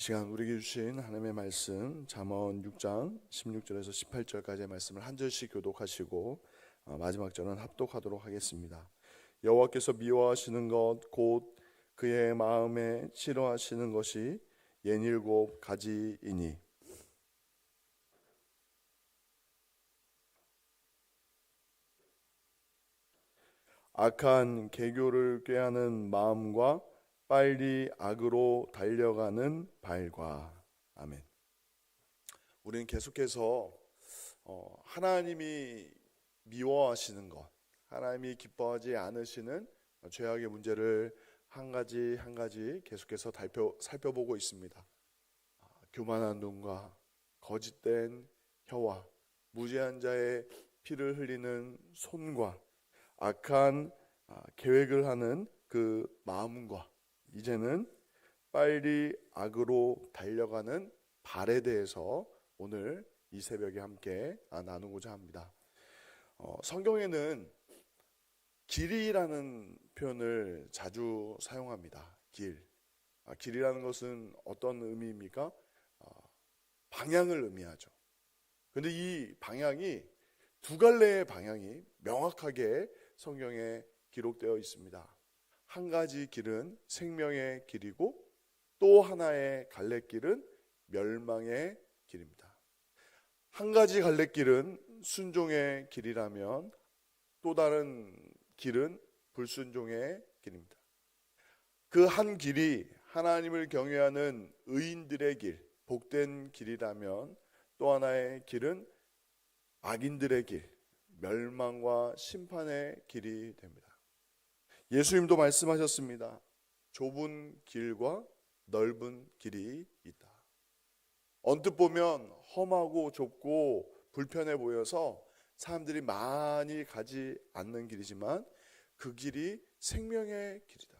시간 우리에게 주신 하나님의 말씀 잠언 6장 16절에서 18절까지의 말씀을 한 절씩 교독하시고 마지막 절은 합독하도록 하겠습니다. 여호와께서 미워하시는 것 곧 그의 마음에 싫어하시는 것이 67가지이니 악한 계교를 꾀하는 마음과 빨리 악으로 달려가는 발과. 아멘. 우리는 계속해서 하나님이 미워하시는 것, 하나님이 기뻐하지 않으시는 죄악의 문제를 한 가지 한 가지 계속해서 살펴보고 있습니다. 교만한 눈과 거짓된 혀와 무죄한 자의 피를 흘리는 손과 악한 계획을 하는 그 마음과 이제는 빨리 악으로 달려가는 발에 대해서 오늘 이 새벽에 함께 나누고자 합니다. 성경에는 길이라는 표현을 자주 사용합니다. 길이라는 것은 어떤 의미입니까? 방향을 의미하죠. 그런데 이 방향이 두 갈래의 방향이 명확하게 성경에 기록되어 있습니다. 한 가지 길은 생명의 길이고 또 하나의 갈래길은 멸망의 길입니다. 한 가지 갈래길은 순종의 길이라면 또 다른 길은 불순종의 길입니다. 그 한 길이 하나님을 경외하는 의인들의 길, 복된 길이라면 또 하나의 길은 악인들의 길, 멸망과 심판의 길이 됩니다. 예수님도 말씀하셨습니다. 좁은 길과 넓은 길이 있다. 언뜻 보면 험하고 좁고 불편해 보여서 사람들이 많이 가지 않는 길이지만 그 길이 생명의 길이다.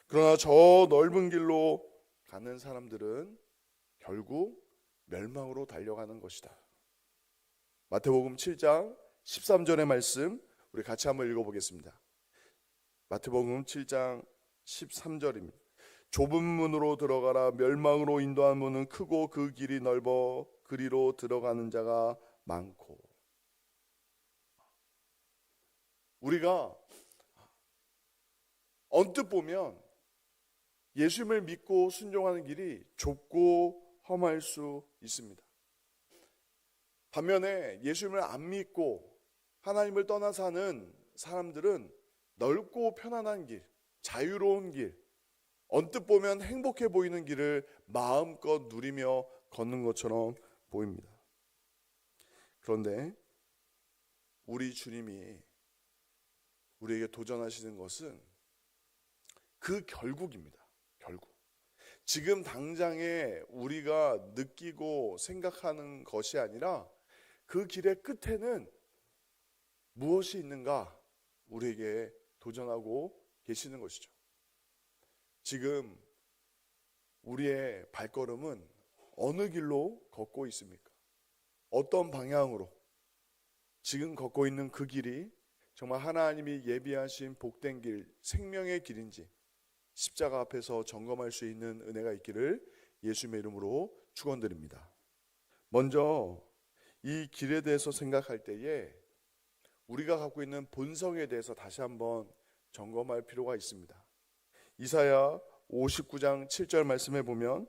그러나 저 넓은 길로 가는 사람들은 결국 멸망으로 달려가는 것이다. 마태복음 7장 13절의 말씀 우리 같이 한번 읽어보겠습니다. 마태복음 7장 13절입니다. 좁은 문으로 들어가라. 멸망으로 인도한 문은 크고 그 길이 넓어 그리로 들어가는 자가 많고. 우리가 언뜻 보면 예수님을 믿고 순종하는 길이 좁고 험할 수 있습니다. 반면에 예수님을 안 믿고 하나님을 떠나 사는 사람들은 넓고 편안한 길, 자유로운 길, 언뜻 보면 행복해 보이는 길을 마음껏 누리며 걷는 것처럼 보입니다. 그런데 우리 주님이 우리에게 도전하시는 것은 그 결국입니다. 결국. 지금 당장에 우리가 느끼고 생각하는 것이 아니라 그 길의 끝에는 무엇이 있는가 우리에게 도전하고 계시는 것이죠. 지금 우리의 발걸음은 어느 길로 걷고 있습니까? 어떤 방향으로? 지금 걷고 있는 그 길이 정말 하나님이 예비하신 복된 길, 생명의 길인지 십자가 앞에서 점검할 수 있는 은혜가 있기를 예수님의 이름으로 축원드립니다. 먼저 이 길에 대해서 생각할 때에 우리가 갖고 있는 본성에 대해서 다시 한번 점검할 필요가 있습니다. 이사야 59장 7절 말씀에 보면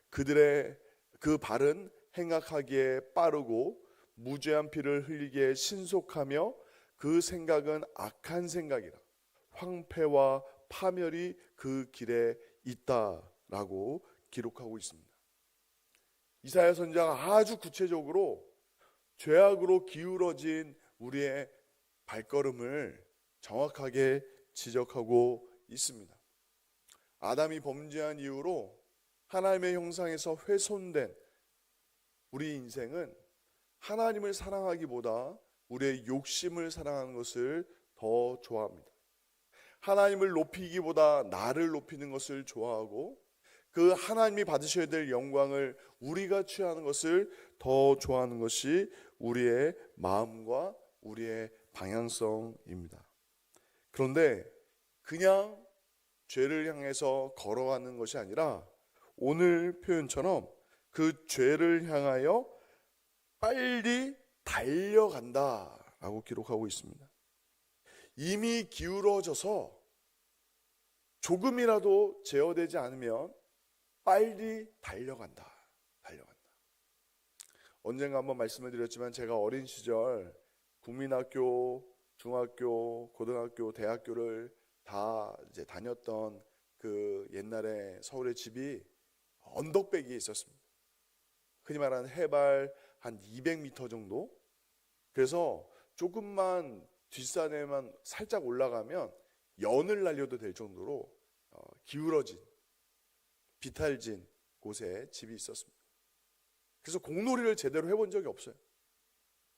그들의 그 발은 행악하기에 빠르고 무죄한 피를 흘리기에 신속하며 그 생각은 악한 생각이라 황폐와 파멸이 그 길에 있다라고 기록하고 있습니다. 이사야 선지자가 아주 구체적으로 죄악으로 기울어진 우리의 발걸음을 정확하게 지적하고 있습니다. 아담이 범죄한 이후로 하나님의 형상에서 훼손된 우리 인생은 하나님을 사랑하기보다 우리의 욕심을 사랑하는 것을 더 좋아합니다. 하나님을 높이기보다 나를 높이는 것을 좋아하고 그 하나님이 받으셔야 될 영광을 우리가 취하는 것을 더 좋아하는 것이 우리의 마음과 우리의 방향성입니다. 그런데 그냥 죄를 향해서 걸어가는 것이 아니라 오늘 표현처럼 그 죄를 향하여 빨리 달려간다라고 기록하고 있습니다. 이미 기울어져서 조금이라도 제어되지 않으면 빨리 달려간다. 언젠가 한번 말씀을 드렸지만 제가 어린 시절 국민학교, 중학교, 고등학교, 대학교를 다 이제 다녔던 그 옛날에 서울의 집이 언덕배기에 있었습니다. 흔히 말하는 해발 한 200m 정도. 그래서 조금만 뒷산에만 살짝 올라가면 연을 날려도 될 정도로 기울어진 비탈진 곳에 집이 있었습니다. 그래서 공놀이를 제대로 해본 적이 없어요.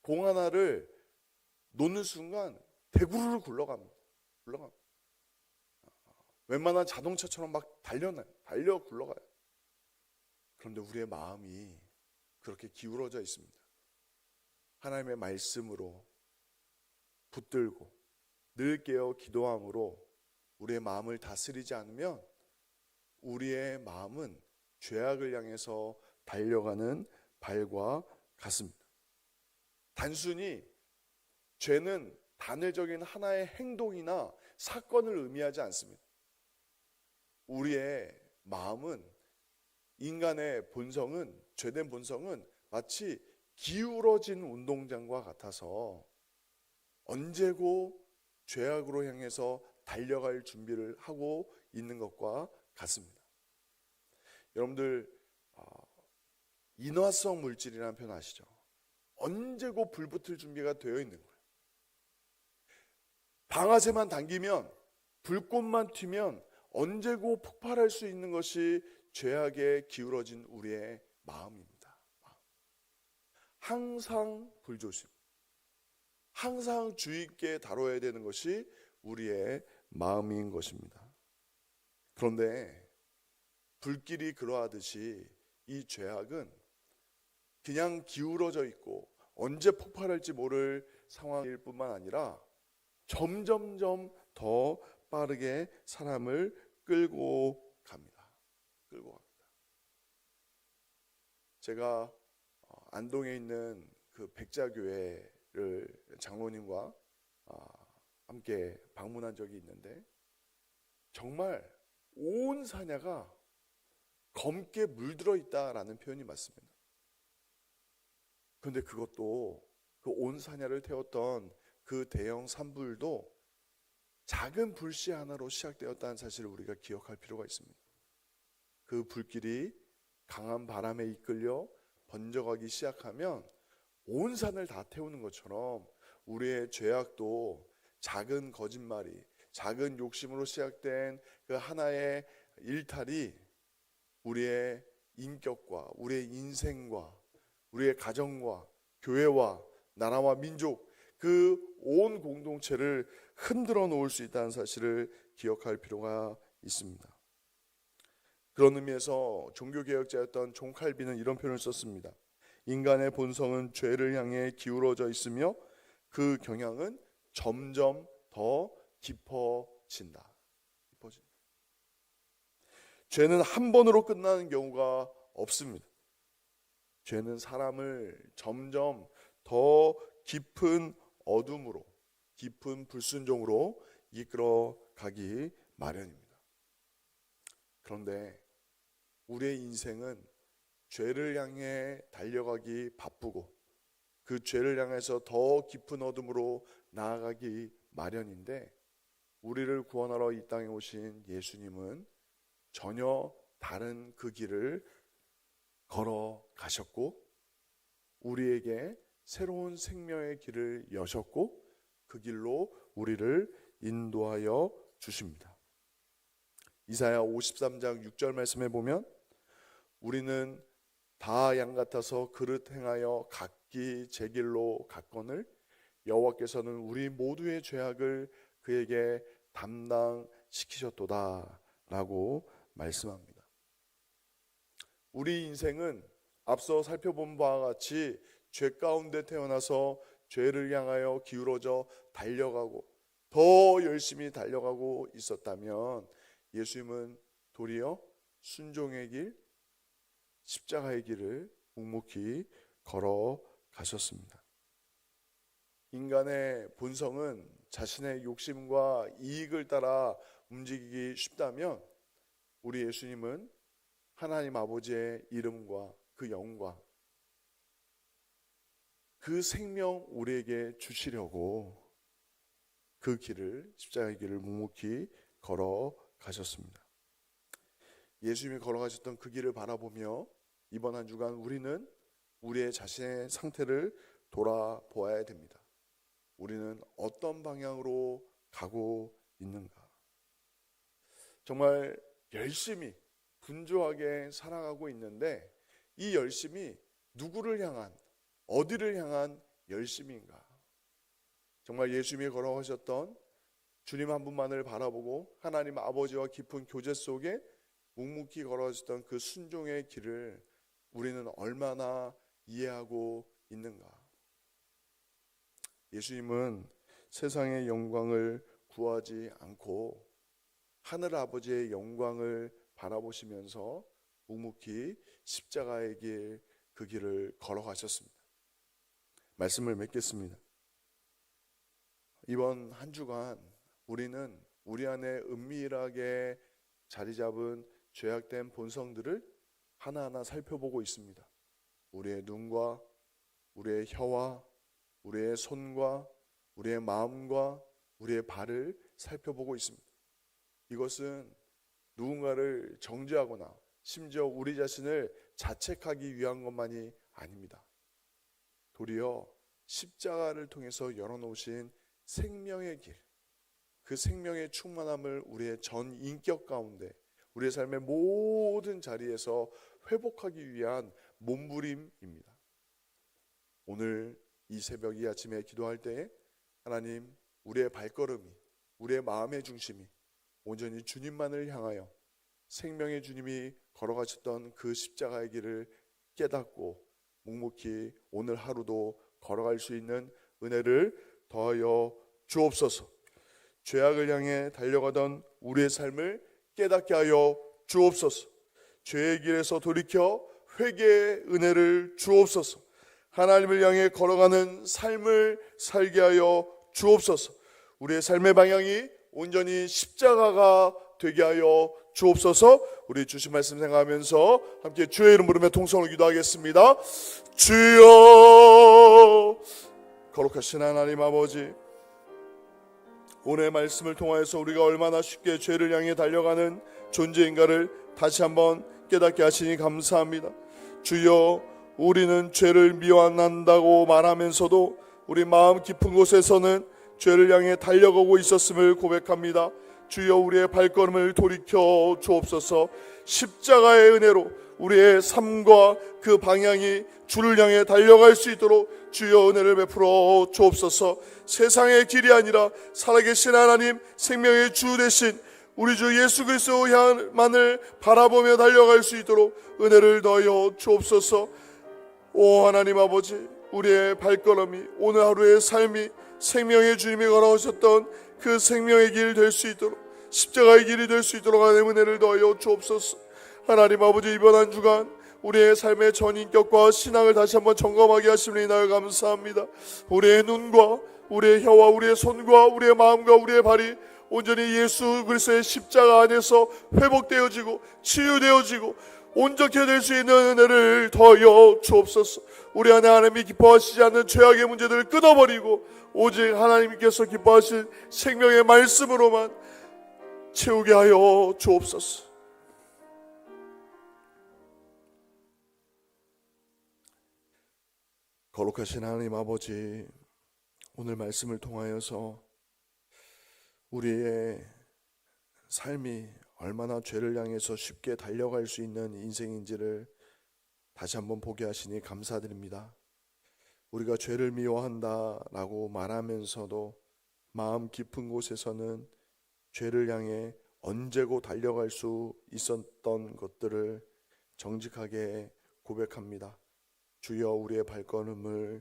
공 하나를 놓는 순간 대구르르 굴러갑니다. 웬만한 자동차처럼 막 달려 굴러가요. 그런데 우리의 마음이 그렇게 기울어져 있습니다. 하나님의 말씀으로 붙들고 늘 깨어 기도함으로 우리의 마음을 다스리지 않으면 우리의 마음은 죄악을 향해서 달려가는 발과 같습니다. 단순히 죄는 단회적인 하나의 행동이나 사건을 의미하지 않습니다. 우리의 마음은, 인간의 본성은, 죄된 본성은 마치 기울어진 운동장과 같아서 언제고 죄악으로 향해서 달려갈 준비를 하고 있는 것과 같습니다. 여러분들 인화성 물질이라는 표현 아시죠? 언제고 불붙을 준비가 되어 있는 거예요. 방아쇠만 당기면, 불꽃만 튀면 언제고 폭발할 수 있는 것이 죄악에 기울어진 우리의 마음입니다. 항상 불조심, 항상 주의 있게 다뤄야 되는 것이 우리의 마음인 것입니다. 그런데 불길이 그러하듯이 이 죄악은 그냥 기울어져 있고 언제 폭발할지 모를 상황일 뿐만 아니라 점점점 더 빠르게 사람을 끌고 갑니다. 제가 안동에 있는 그 백자교회를 장로님과 함께 방문한 적이 있는데 정말 온 사냐가 검게 물들어 있다라는 표현이 맞습니다. 그런데 그것도 그 온 사냐를 태웠던 그 대형 산불도 작은 불씨 하나로 시작되었다는 사실을 우리가 기억할 필요가 있습니다. 그 불길이 강한 바람에 이끌려 번져가기 시작하면 온 산을 다 태우는 것처럼 우리의 죄악도 작은 거짓말이, 작은 욕심으로 시작된 그 하나의 일탈이 우리의 인격과 우리의 인생과 우리의 가정과 교회와 나라와 민족, 그 온 공동체를 흔들어 놓을 수 있다는 사실을 기억할 필요가 있습니다. 그런 의미에서 종교개혁자였던 존 칼빈은 이런 표현을 썼습니다. 인간의 본성은 죄를 향해 기울어져 있으며 그 경향은 점점 더 깊어진다. 죄는 한 번으로 끝나는 경우가 없습니다. 죄는 사람을 점점 더 깊은 어둠으로, 깊은 불순종으로 이끌어 가기 마련입니다. 그런데 우리의 인생은 죄를 향해 달려가기 바쁘고 그 죄를 향해서 더 깊은 어둠으로 나아가기 마련인데, 우리를 구원하러 이 땅에 오신 예수님은 전혀 다른 그 길을 걸어가셨고 우리에게 새로운 생명의 길을 여셨고 그 길로 우리를 인도하여 주십니다. 이사야 53장 6절 말씀에 보면 우리는 다 양 같아서 그릇 행하여 각기 제 길로 갔거늘 여호와께서는 우리 모두의 죄악을 그에게 담당시키셨도다 라고 말씀합니다. 우리 인생은 앞서 살펴본 바와 같이 죄 가운데 태어나서 죄를 향하여 기울어져 달려가고 더 열심히 달려가고 있었다면 예수님은 도리어 순종의 길, 십자가의 길을 묵묵히 걸어가셨습니다. 인간의 본성은 자신의 욕심과 이익을 따라 움직이기 쉽다면 우리 예수님은 하나님 아버지의 이름과 그 영과 그 생명 우리에게 주시려고 그 길을, 십자가의 길을 묵묵히 걸어가셨습니다. 예수님이 걸어가셨던 그 길을 바라보며 이번 한 주간 우리는 우리의 자신의 상태를 돌아보아야 됩니다. 우리는 어떤 방향으로 가고 있는가? 정말 열심히 분주하게 살아가고 있는데 이 열심이 누구를 향한, 어디를 향한 열심인가? 정말 예수님이 걸어가셨던 주님 한 분만을 바라보고 하나님 아버지와 깊은 교제 속에 묵묵히 걸어가셨던 그 순종의 길을 우리는 얼마나 이해하고 있는가? 예수님은 세상의 영광을 구하지 않고 하늘 아버지의 영광을 바라보시면서 묵묵히 십자가의 길, 그 길을 걸어가셨습니다. 말씀을 맺겠습니다. 이번 한 주간 우리는 우리 안에 은밀하게 자리 잡은 죄악된 본성들을 하나하나 살펴보고 있습니다. 우리의 눈과 우리의 혀와 우리의 손과 우리의 마음과 우리의 발을 살펴보고 있습니다. 이것은 누군가를 정죄하거나 심지어 우리 자신을 자책하기 위한 것만이 아닙니다. 도리어 십자가를 통해서 열어놓으신 생명의 길, 그 생명의 충만함을 우리의 전 인격 가운데 우리의 삶의 모든 자리에서 회복하기 위한 몸부림입니다. 오늘 이 새벽 이 아침에 기도할 때에 하나님, 우리의 발걸음이, 우리의 마음의 중심이 온전히 주님만을 향하여 생명의 주님이 걸어가셨던 그 십자가의 길을 깨닫고 묵묵히 오늘 하루도 걸어갈 수 있는 은혜를 더하여 주옵소서. 죄악을 향해 달려가던 우리의 삶을 깨닫게 하여 주옵소서. 죄의 길에서 돌이켜 회개의 은혜를 주옵소서. 하나님을 향해 걸어가는 삶을 살게 하여 주옵소서. 우리의 삶의 방향이 온전히 십자가가 되게 하여 주옵소서. 우리 주신 말씀 생각하면서 함께 주의 이름 부르며 통성으로 기도하겠습니다. 주여, 거룩하신 하나님 아버지, 오늘 말씀을 통하여서 우리가 얼마나 쉽게 죄를 향해 달려가는 존재인가를 다시 한번 깨닫게 하시니 감사합니다. 주여, 우리는 죄를 미워한다고 말하면서도 우리 마음 깊은 곳에서는 죄를 향해 달려가고 있었음을 고백합니다. 주여, 우리의 발걸음을 돌이켜 주옵소서. 십자가의 은혜로 우리의 삶과 그 방향이 주를 향해 달려갈 수 있도록 주여 은혜를 베풀어 주옵소서. 세상의 길이 아니라 살아계신 하나님, 생명의 주 되신 우리 주 예수 그리스도만을 바라보며 달려갈 수 있도록 은혜를 더하여 주옵소서. 오 하나님 아버지, 우리의 발걸음이, 오늘 하루의 삶이 생명의 주님이 걸어오셨던 그 생명의 길 될 수 있도록, 십자가의 길이 될 수 있도록 하나님 은혜를 더하여 주옵소서. 하나님 아버지, 이번 한 주간 우리의 삶의 전인격과 신앙을 다시 한번 점검하게 하시니 나를 감사합니다. 우리의 눈과 우리의 혀와 우리의 손과 우리의 마음과 우리의 발이 온전히 예수 그리스도의 십자가 안에서 회복되어지고 치유되어지고 온전케 될 수 있는 은혜를 더하여 주옵소서. 우리 안에 하나님이 기뻐하시지 않는 죄악의 문제들을 끊어버리고 오직 하나님께서 기뻐하실 생명의 말씀으로만 채우게 하여 주옵소서. 거룩하신 하나님 아버지, 오늘 말씀을 통하여서 우리의 삶이 얼마나 죄를 향해서 쉽게 달려갈 수 있는 인생인지를 다시 한번 보게 하시니 감사드립니다. 우리가 죄를 미워한다라고 말하면서도 마음 깊은 곳에서는 죄를 향해 언제고 달려갈 수 있었던 것들을 정직하게 고백합니다. 주여, 우리의 발걸음을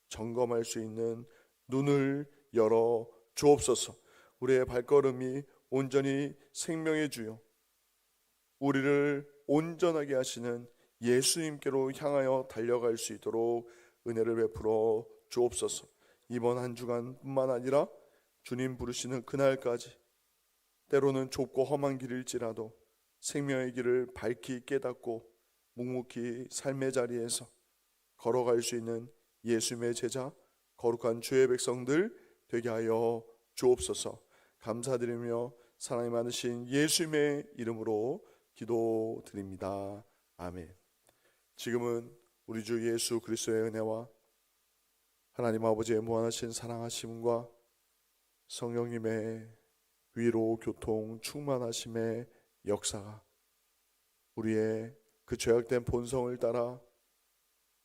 점검할 수 있는 눈을 열어 주옵소서. 우리의 발걸음이 온전히 생명의 주요, 우리를 온전하게 하시는 예수님께로 향하여 달려갈 수 있도록 은혜를 베풀어 주옵소서. 이번 한 주간뿐만 아니라 주님 부르시는 그날까지 때로는 좁고 험한 길일지라도 생명의 길을 밝히 깨닫고 묵묵히 삶의 자리에서 걸어갈 수 있는 예수님의 제자, 거룩한 주의 백성들 되게 하여 주옵소서. 감사드리며 사랑이 많으신 예수님의 이름으로 기도드립니다. 아멘. 지금은 우리 주 예수 그리스도의 은혜와 하나님 아버지의 무한하신 사랑하심과 성령님의 위로 교통 충만하심의 역사가 우리의 그 죄악된 본성을 따라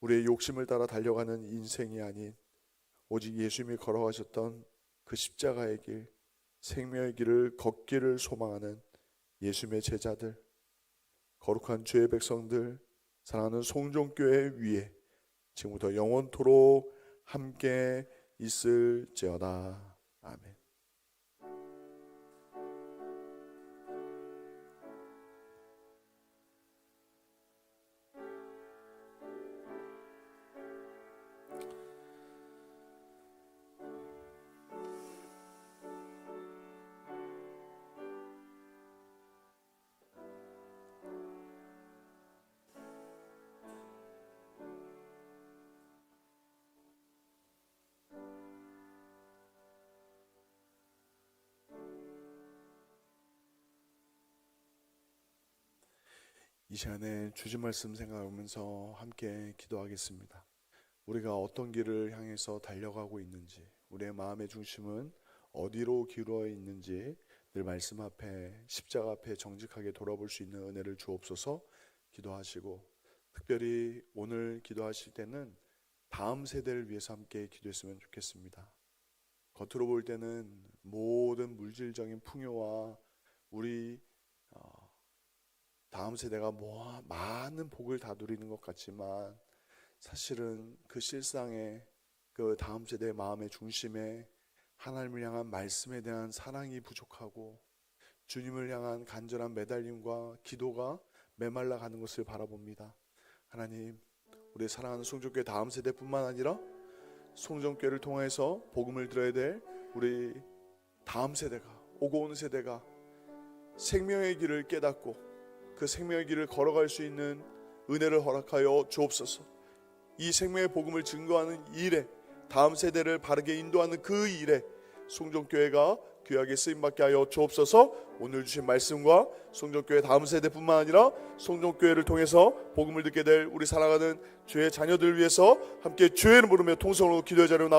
우리의 욕심을 따라 달려가는 인생이 아닌 오직 예수님이 걸어가셨던 그 십자가의 길, 생명의 길을 걷기를 소망하는 예수님의 제자들, 거룩한 주의 백성들, 사랑하는 송종교회 위에 지금부터 영원토록 함께 있을지어다. 아멘. 이 시간에 주신 말씀 생각하면서 함께 기도하겠습니다. 우리가 어떤 길을 향해서 달려가고 있는지, 우리의 마음의 중심은 어디로 기울어 있는지 늘 말씀 앞에, 십자가 앞에 정직하게 돌아볼 수 있는 은혜를 주옵소서. 기도하시고 특별히 오늘 기도하실 때는 다음 세대를 위해서 함께 기도했으면 좋겠습니다. 겉으로 볼 때는 모든 물질적인 풍요와 우리 다음 세대가 많은 복을 다 누리는 것 같지만 사실은 그 실상의 그 다음 세대의 마음의 중심에 하나님을 향한 말씀에 대한 사랑이 부족하고 주님을 향한 간절한 매달림과 기도가 메말라 가는 것을 바라봅니다. 하나님, 우리 사랑하는 송정교회 다음 세대뿐만 아니라 송정교회를 통해서 복음을 들어야 될 우리 다음 세대가, 오고 오는 세대가 생명의 길을 깨닫고 그 생명의 길을 걸어갈 수 있는 은혜를 허락하여 주옵소서. 이 생명의 복음을 증거하는 일에, 다음 세대를 바르게 인도하는 그 일에 송정교회가 귀하게 쓰임받게 하여 주옵소서. 오늘 주신 말씀과 송정교회 다음 세대뿐만 아니라 송정교회를 통해서 복음을 듣게 될 우리 사랑하는 주의 자녀들을 위해서 함께 주의 이름 부르며 통성으로 기도의 자리로